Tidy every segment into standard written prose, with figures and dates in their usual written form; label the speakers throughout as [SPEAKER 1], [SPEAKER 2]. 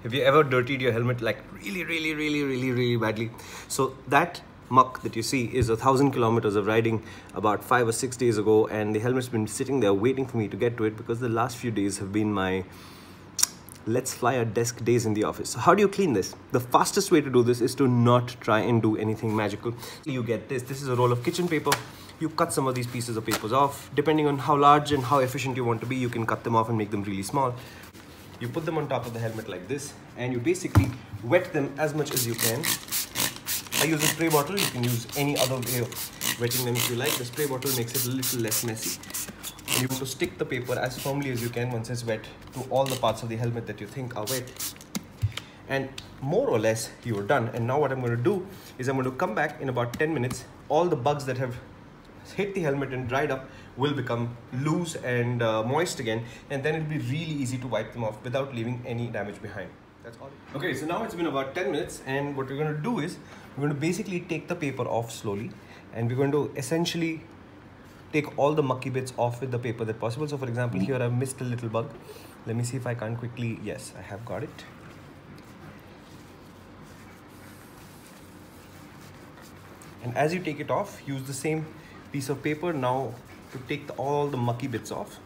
[SPEAKER 1] Have you ever dirtied your helmet like really badly? So that muck that you see is 1,000 kilometers of riding about 5 or 6 days ago, and the helmet's been sitting there waiting for me to get to it because the last few days have been my let's fly a desk days in the office. So how do you clean this? The fastest way to do this is to not try and do anything magical. You get this is a roll of kitchen paper. You cut some of these pieces of papers off. Depending on how large and how efficient you want to be, you can cut them off and make them really small. You put them on top of the helmet like this, and you basically wet them as much as you can. I use a spray bottle. You can use any other way of wetting them if you like. The spray bottle makes it a little less messy. And you want to stick the paper as firmly as you can once it's wet to all the parts of the helmet that you think are wet. And more or less you are done. And now what I'm going to do is I'm going to come back in about 10 minutes. All the bugs that have hit the helmet and dried up will become loose and moist again, and then it'll be really easy to wipe them off without leaving any damage behind. That's all. Okay, so now it's been about 10 minutes, and what we're going to do is we're going to basically take the paper off slowly, and we're going to essentially take all the mucky bits off with the paper that possible. So for example, here I've missed a little bug. Let me see if I can't quickly, yes, I have got it. And as you take it off, use the same piece of paper now to take all the mucky bits off.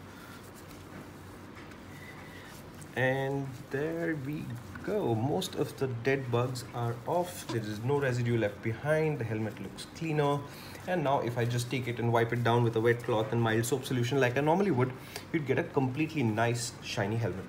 [SPEAKER 1] And there we go. Most of the dead bugs are off. There is no residue left behind. The helmet looks cleaner. And now if I just take it and wipe it down with a wet cloth and mild soap solution like I normally would, you'd get a completely nice shiny helmet.